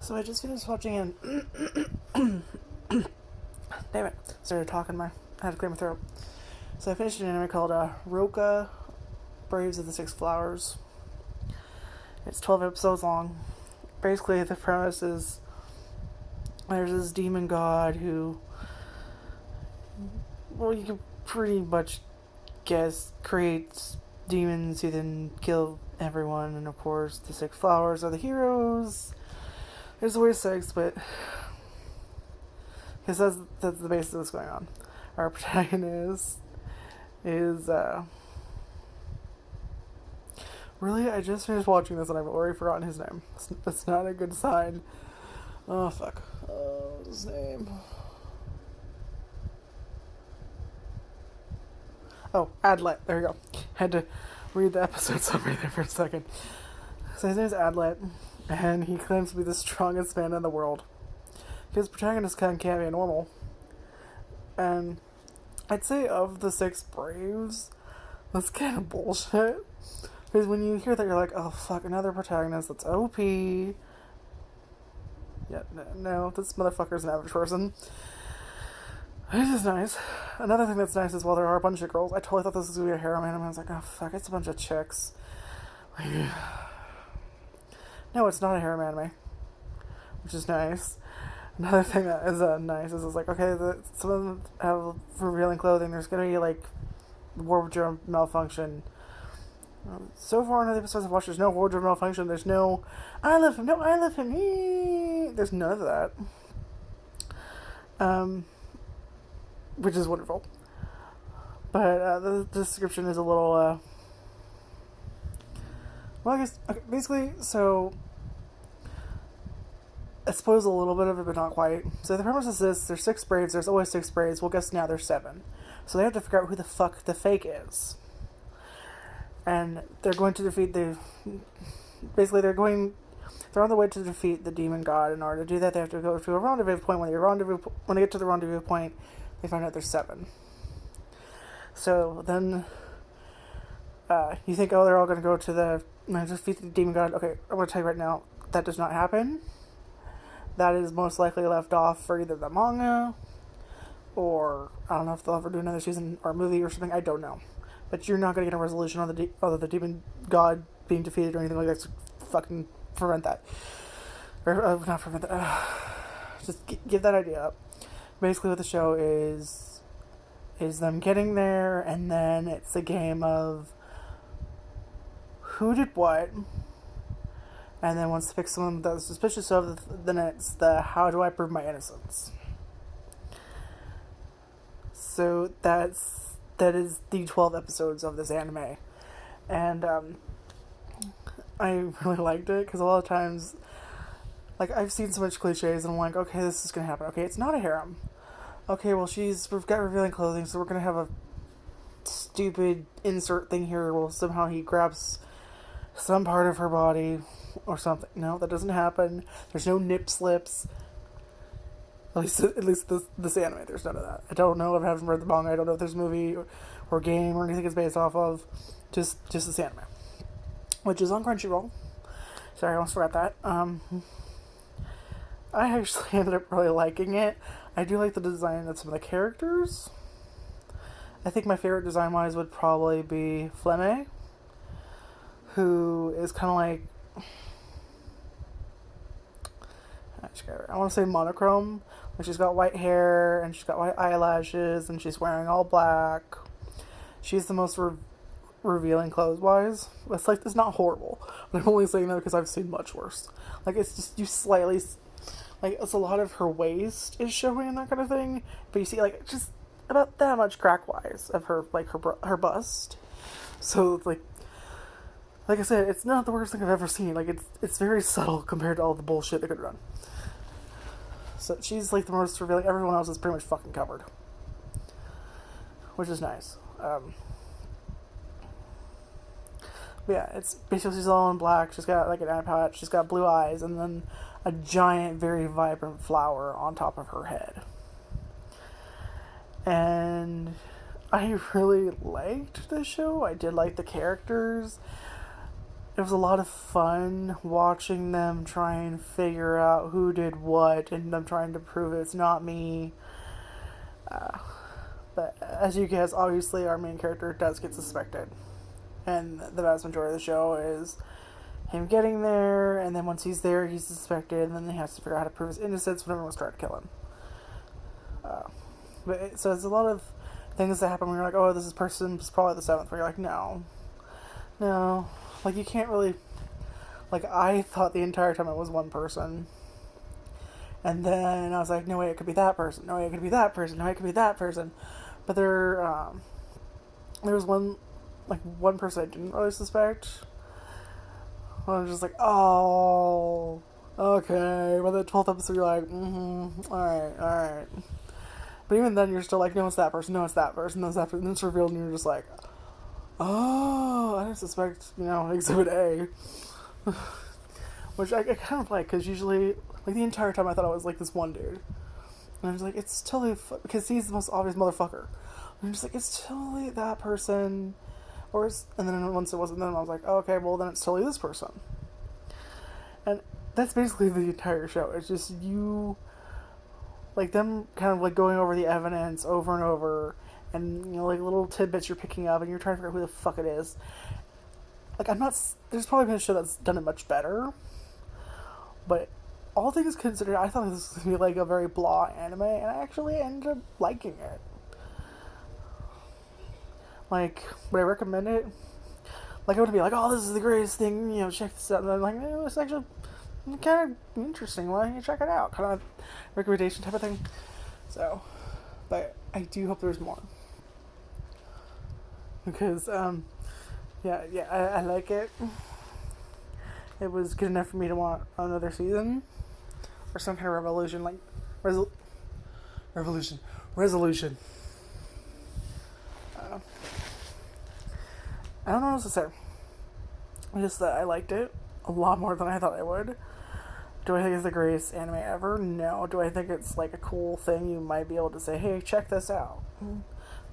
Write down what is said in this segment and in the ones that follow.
So I just finished watching damn it, started talking, I had to clear my throat. So I finished an anime called Rokka, Braves of the Six Flowers. It's 12 episodes long. Basically, the premise is there's this demon god who, well, you can pretty much guess, creates demons who then kill everyone, and of course, the six flowers are the heroes. There's always six, but he says that's the basis of what's going on. Our protagonist is really, I just finished watching this and I've already forgotten his name. That's not a good sign. Oh fuck. What's his name? Oh, Adlet. There you go. Had to read the episode summary there for a second. So his name is Adlet, and he claims to be the strongest man in the world. His protagonist can't be normal. And I'd say of the six Braves, that's kind of bullshit. Because when you hear that, you're like, oh fuck, another protagonist that's OP. Yeah, no, this motherfucker's an average person. This is nice. Another thing that's nice is while there are a bunch of girls, I totally thought this was going to be a harem anime. I was like, oh fuck, it's a bunch of chicks. No, it's not a harem anime. Which is nice. Another thing that is nice is it's like, okay, some of them have revealing clothing. There's going to be like wardrobe malfunction. So far in the episodes I've watched, there's no wardrobe malfunction. There's no, I love him, no, I love him. There's none of that. Which is wonderful. But the description is a little, well, I guess, okay, basically, so it spoils a little bit of it, but not quite. So the premise is this: there's six Braves, there's always six Braves, well, guess now there's seven. So they have to figure out who the fuck the fake is. And they're going to defeat basically they're on the way to defeat the demon god. In order to do that, they have to go to a rendezvous point. When they get to the rendezvous point, they find out there's seven. So then you think, oh, they're all going to go to defeat the demon god. Okay, I'm going to tell you right now, that does not happen. That is most likely left off for either the manga, or I don't know if they'll ever do another season or movie or something. I don't know. But you're not going to get a resolution on the demon god being defeated or anything like that to fucking prevent that. Or not prevent that. Just give that idea up. Basically what the show is them getting there, and then it's a game of who did what. And then once they pick someone that was suspicious of, then it's the how do I prove my innocence. So that is the 12 episodes of this anime. And I really liked it, because a lot of times, like, I've seen so much cliches, and I'm like, okay, this is going to happen. Okay, it's not a harem. Okay, well, we've got revealing clothing, so we're going to have a stupid insert thing here. Well, somehow he grabs some part of her body or something. No, that doesn't happen. There's no nip slips. At least this anime, there's none of that. I don't know if I haven't read the manga. I don't know if there's a movie or game or anything it's based off of. Just this anime, which is on Crunchyroll. Sorry, I almost forgot that. I actually ended up really liking it. I do like the design of some of the characters. I think my favorite design-wise would probably be Flemme, who is kind of like, I want to say monochrome. Like, she's got white hair, and she's got white eyelashes, and she's wearing all black. She's the most revealing clothes-wise. It's like, it's not horrible. But I'm only saying that because I've seen much worse. Like, it's just, you slightly, like, it's a lot of her waist is showing and that kind of thing. But you see, like, just about that much crack-wise of her, like, her bust. So, like I said, it's not the worst thing I've ever seen. Like, it's very subtle compared to all the bullshit they could run. So she's like the most revealing. Everyone else is pretty much fucking covered, which is nice. But yeah, it's basically she's all in black. She's got like an eye patch. She's got blue eyes, and then a giant, very vibrant flower on top of her head. And I really liked the show. I did like the characters. it was a lot of fun watching them try and figure out who did what and them trying to prove it's not me. But as you guess, obviously our main character does get suspected. And the vast majority of the show is him getting there, and then once he's there, he's suspected, and then he has to figure out how to prove his innocence when everyone's trying to kill him. So it's a lot of things that happen when you're like, oh, this person was probably the seventh, where you're like, no. Like, you can't really... Like, I thought the entire time it was one person. And then I was like, no way, it could be that person. No way, it could be that person. No way, it could be that person. But there was one person I didn't really suspect. I was just like, oh, okay. By the 12th episode, you're like, alright. But even then, you're still like, no, it's that person. No, it's that person. No, it's that person. And then it's revealed, and you're just like, oh, I didn't suspect, Exhibit A. Which I kind of like, because usually, like, the entire time I thought I was like this one dude. And I was like, it's totally, because he's the most obvious motherfucker. And I'm just like, it's totally that person. And then once it wasn't them, I was like, oh, okay, well, then it's totally this person. And that's basically the entire show. It's just you, like, them kind of, like, going over the evidence over and over, and, like, little tidbits you're picking up, and you're trying to figure out who the fuck it is. Like, there's probably been a show that's done it much better, but all things considered, I thought this was going to be, like, a very blah anime, and I actually ended up liking it. Like, would I recommend it? Like, I would be like, oh, this is the greatest thing, check this out. And I'm like, it's actually kind of interesting. Why don't you check it out? Kind of recommendation type of thing. So, but I do hope there's more. Because, I like it. It was good enough for me to want another season. Or some kind of revolution, like, resolution. I don't know what else to say. Just that I liked it a lot more than I thought I would. Do I think it's the greatest anime ever? No. Do I think it's like a cool thing you might be able to say, hey, check this out?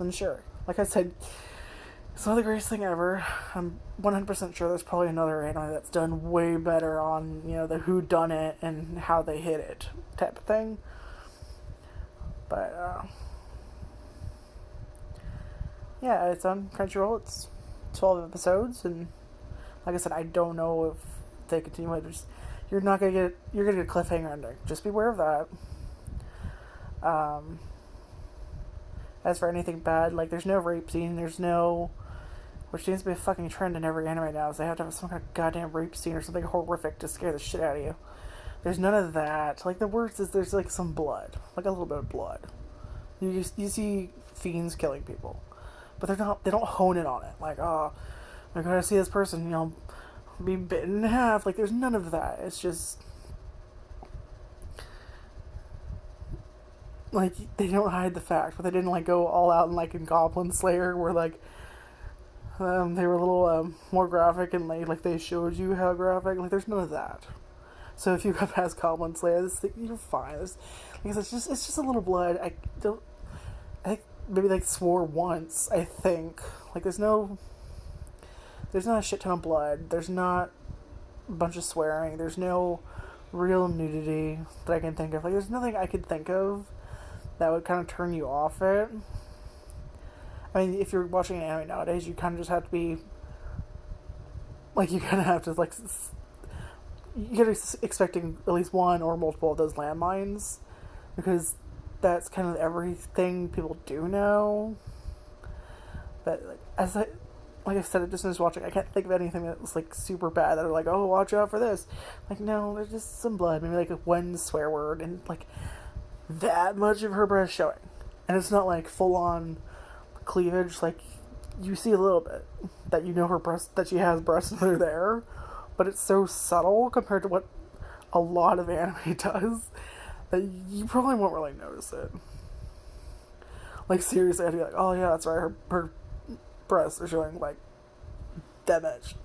Then sure. Like I said, it's not the greatest thing ever. I'm 100% sure there's probably another anime that's done way better on, the whodunit and how they hit it type of thing. But, yeah, it's on Crunchyroll. It's 12 episodes, and like I said, I don't know if they continue it. You're gonna get a cliffhanger ending. Just beware of that. As for anything bad, like, there's no rape scene, which seems to be a fucking trend in every anime now, is they have to have some kind of goddamn rape scene or something horrific to scare the shit out of you. There's none of that. Like, the worst is there's, like, some blood. Like, a little bit of blood. You see fiends killing people. But they don't hone in on it. Like, oh, I gotta see this person, be bitten in half. Like, there's none of that. It's just, like, they don't hide the fact, but they didn't, like, go all out and, like, in Goblin Slayer, where, like, they were a little more graphic, and like they showed you how graphic. Like, there's none of that. So if you go past Goblin Slayer, you're fine. It's just a little blood. I think maybe, like, swore once, I think. Like, there's not a shit ton of blood. There's not a bunch of swearing. There's no real nudity that I can think of. Like, there's nothing I could think of that would kind of turn you off it. I mean, if you're watching an anime nowadays, you kind of just have to be, like, you kind of have to, like, you gotta be expecting at least one or multiple of those landmines, because that's kind of everything people do know. But, like I said, just finished watching, I can't think of anything that was, like, super bad that are like, oh, watch out for this. Like, no, there's just some blood, maybe, like, one swear word, and, like, that much of her breast showing. And it's not, like, full-on cleavage. Like, you see a little bit that her breast, that she has breasts that are there, but it's so subtle compared to what a lot of anime does that you probably won't really notice it. Like, seriously, I'd be like, oh yeah, that's right, her breasts are showing, like, that much.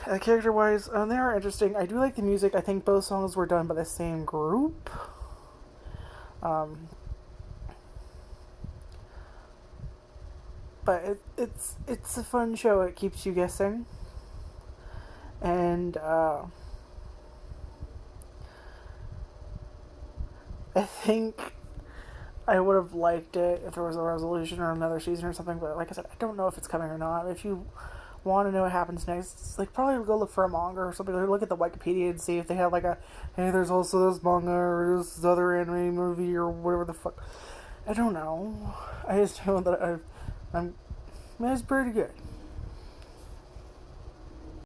And character-wise, they are interesting. I do like the music. I think both songs were done by the same group. but it's a fun show. It keeps you guessing, and I think I would have liked it if there was a resolution or another season or something. But like I said, I don't know if it's coming or not. If you want to know what happens next, like probably go look for a manga or something. Or look at the Wikipedia and see if they have like a hey, there's also this manga or this other anime movie or whatever the fuck. I don't know. I just know that I'm it's pretty good.